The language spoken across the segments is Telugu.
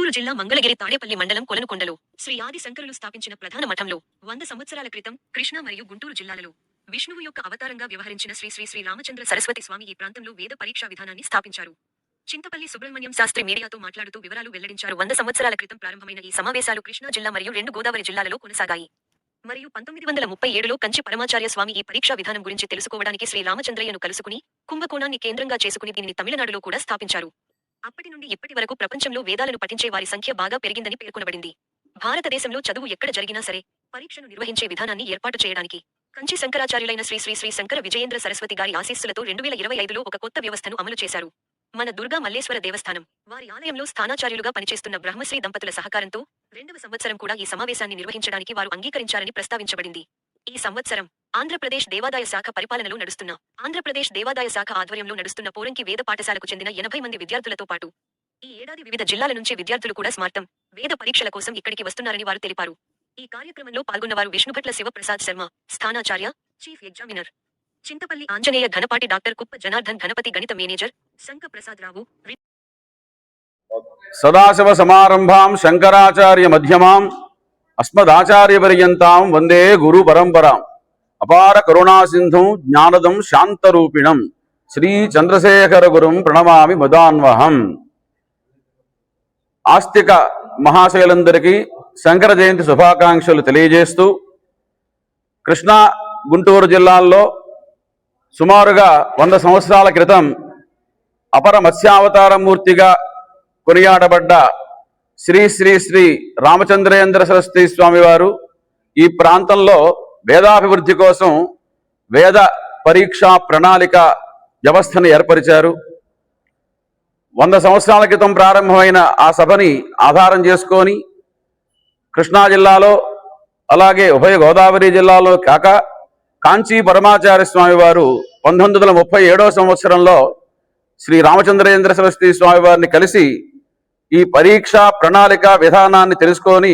గుంటూరు జిల్లా మంగళగిరి తాడేపల్లి మండలం కొలనుకొండలో శ్రీ ఆది శంకరులు స్థాపించిన ప్రధాన మఠంలో 100 సంవత్సరాల క్రితం కృష్ణా మరియు గుంటూరు జిల్లాలలో విష్ణువు యొక్క అవతారంగా వ్యవహరించిన శ్రీ శ్రీ శ్రీ రామచంద్ర సరస్వతి స్వామి ఈ ప్రాంతంలో వేద పరీక్షా విధానాన్ని స్థాపించారు. చింతపల్లి సుబ్రహ్మణ్యం శాస్త్రి మీడియాతో మాట్లాడుతూ వివరాలు వెల్లడించారు. 100 సంవత్సరాల క్రితం ప్రారంభమైన ఈ సమావేశాలు కృష్ణా జిల్లా మరియు 2 గోదావరి జిల్లాలలో కొనసాగాయి. మరియు 1937లో కంచి పరమాచార్య స్వామి ఈ పరీక్షా విధానం గురించి తెలుసుకోవడానికి శ్రీ రామచంద్రయ్యను కలుసుకుని కుంభకోణాన్ని కేంద్రంగా చేసుకుని దీనిని తమిళనాడులో కూడా స్థాపించారు. అప్పటి నుండి ఇప్పటి వరకు ప్రపంచంలో వేదాలను పఠించే వారి సంఖ్య బాగా పెరిగిందని పేర్కొనబడింది. భారతదేశంలో చదువు ఎక్కడ జరిగినా సరే పరీక్షను నిర్వహించే విధానాన్ని ఏర్పాటు చేయడానికి కంచి శంకరాచార్యులైన శ్రీ శ్రీ శ్రీ శంకర విజయేంద్ర సరస్వతి గారి ఆశీస్సులతో 2025లో ఒక కొత్త వ్యవస్థను అమలు చేశారు. మన దుర్గా మల్లేశ్వర దేవస్థానం వారి ఆలయంలో స్థానాచార్యులుగా పనిచేస్తున్న బ్రహ్మశ్రీ దంపతుల సహకారంతో 2వ సంవత్సరం కూడా ఈ సమావేశాన్ని నిర్వహించడానికి వారు అంగీకరించారని ప్రస్తావించబడింది. ఈ సంవత్సరం ఆంధ్రప్రదేశ్ దేవాదాయ శాఖ పరిపాలనలో నడుస్తున్న ఆంధ్రప్రదేశ్ దేవాదాయ శాఖ ఆధ్వర్యంలో నడుస్తున్న పోరంకి వేద పాఠశాలకు చెందిన 80 మంది విద్యార్థులతో పాటు ఈ ఏడాది వివిధ జిల్లాల నుంచి విద్యార్థులు కూడా స్మార్తం వేద పరీక్షల కోసం ఇక్కడికి వస్తున్నారని వారు తెలిపారు. ఈ కార్యక్రమంలో పాల్గొన్నవారు Vishnubhatla Sivaprasad Sharma స్థానాచార్య, chief examiner, Chintapalli Anjaneya ఘనపాటి, doctor కుప్ప జనార్దన్ ఘనపతి, గణిత మేనేజర్ శంక ప్రసాద్ రావు. సదాశివ సమారంభాం శంకరాచార్య మధ్యమాం అస్మదాచార్యపర్యంతాం వందే గురు పరంపరాం. అపార కరుణా సింధుం జ్ఞానదం శాంతరూపిణం శ్రీ చంద్రశేఖర గురుం ప్రణమామి ముదాన్వహం. ఆస్తిక మహాశైలందరికీ శంకర జయంతి శుభాకాంక్షలు తెలియజేస్తూ, కృష్ణా గుంటూరు జిల్లాల్లో సుమారుగా 100 సంవత్సరాల క్రితం అపర మత్స్యావతారమూర్తిగా కొనియాడబడ్డ శ్రీ శ్రీ శ్రీ రామచంద్రేంద్ర సరస్వతి స్వామి వారు ఈ ప్రాంతంలో వేదాభివృద్ధి కోసం వేద పరీక్షా ప్రణాళిక వ్యవస్థను ఏర్పరిచారు. 100 సంవత్సరాల క్రితం ప్రారంభమైన ఆ సభని ఆధారం చేసుకొని కృష్ణా జిల్లాలో అలాగే ఉభయ గోదావరి జిల్లాలో కాక కాంచీ పరమాచార్య స్వామి వారు 1937వ సంవత్సరంలో శ్రీ రామచంద్రేంద్ర సరస్వతి స్వామి వారిని కలిసి ఈ పరీక్షా ప్రణాళిక విధానాన్ని తెలుసుకొని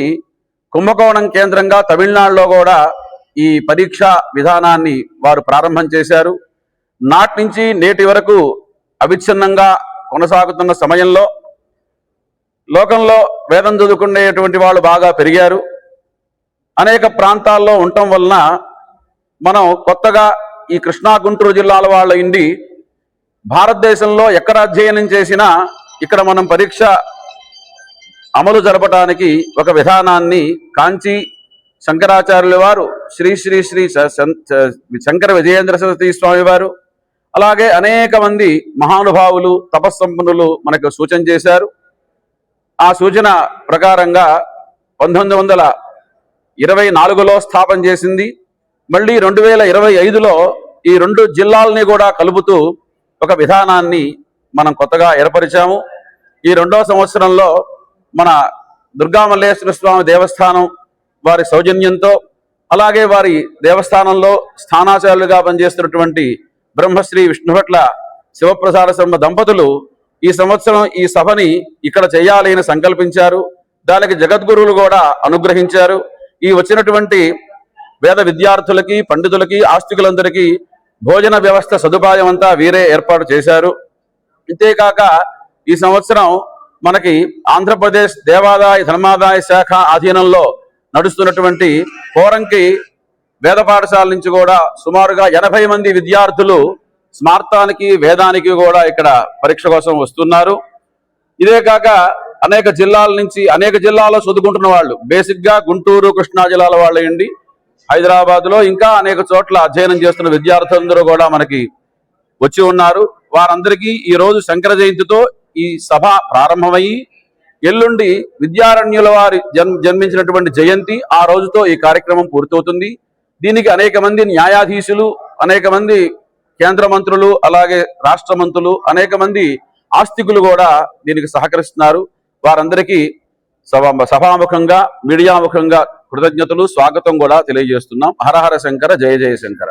కుంభకోణం కేంద్రంగా తమిళనాడులో కూడా ఈ పరీక్షా విధానాన్ని వారు ప్రారంభం చేశారు. నాటి నుంచి నేటి వరకు అవిచ్ఛిన్నంగా కొనసాగుతున్న సమయంలో లోకంలో వేదం చదువుకునేటువంటి వాళ్ళు బాగా పెరిగారు. అనేక ప్రాంతాల్లో ఉండటం వలన మనం కొత్తగా ఈ కృష్ణా గుంటూరు జిల్లాల వాళ్ళ ఇండి భారతదేశంలో ఎక్కడ అధ్యయనం చేసినా ఇక్కడ మనం పరీక్ష అమలు జరపడానికి ఒక విధానాన్ని కాంచీ శంకరాచార్యుల వారు శ్రీ శ్రీ శ్రీ శంకర విజయేంద్ర సరస్వతి స్వామి వారు అలాగే అనేక మంది మహానుభావులు తపస్సంపన్నులు మనకు సూచన చేశారు. ఆ సూచన ప్రకారంగా 1924లో స్థాపన చేసింది. మళ్ళీ 2025లో ఈ 2 జిల్లాలని కూడా కలుపుతూ ఒక విధానాన్ని మనం కొత్తగా ఏర్పరిచాము. ఈ 2వ సంవత్సరంలో మన దుర్గా మల్లేశ్వర స్వామి దేవస్థానం వారి సౌజన్యంతో అలాగే వారి దేవస్థానంలో స్థానాచార్యులుగా పనిచేస్తున్నటువంటి బ్రహ్మశ్రీ విష్ణుభట్ల శివప్రసాద శర్మ దంపతులు ఈ సంవత్సరం ఈ సభని ఇక్కడ చేయాలి అని సంకల్పించారు. దానికి జగద్గురువులు కూడా అనుగ్రహించారు. ఈ వచ్చినటువంటి వేద విద్యార్థులకి, పండితులకి, ఆస్తికులందరికీ భోజన వ్యవస్థ సదుపాయం అంతా వీరే ఏర్పాటు చేశారు. ఇంతేకాక ఈ సంవత్సరం మనకి ఆంధ్రప్రదేశ్ దేవాదాయ ధర్మాదాయ శాఖ ఆధీనంలో నడుస్తున్నటువంటి పోరంకి వేద పాఠశాల నుంచి కూడా సుమారుగా 80 మంది విద్యార్థులు స్మార్తానికి వేదానికి కూడా ఇక్కడ పరీక్ష కోసం వస్తున్నారు. ఇదే కాక అనేక జిల్లాల నుంచి అనేక జిల్లాల్లో చదువుకుంటున్న వాళ్ళు బేసిక్గా గుంటూరు కృష్ణా జిల్లాల వాళ్ళు అండి, హైదరాబాద్లో ఇంకా అనేక చోట్ల అధ్యయనం చేస్తున్న విద్యార్థులందరూ కూడా మనకి వచ్చి ఉన్నారు. వారందరికీ ఈరోజు శంకర జయంతితో ఈ సభ ప్రారంభమయ్యి ఎల్లుండి విద్యారణ్యుల వారి జన్మించినటువంటి జయంతి, ఆ రోజుతో ఈ కార్యక్రమం పూర్తవుతుంది. దీనికి అనేక మంది న్యాయాధీశులు, అనేక మంది కేంద్ర మంత్రులు, అలాగే రాష్ట్ర మంత్రులు, అనేక మంది ఆస్తికులు కూడా దీనికి సహకరిస్తున్నారు. వారందరికీ సభాముఖంగా మీడియాముఖంగా కృతజ్ఞతలు, స్వాగతం కూడా తెలియజేస్తున్నాం. హరహర శంకర, జయ జయ శంకర.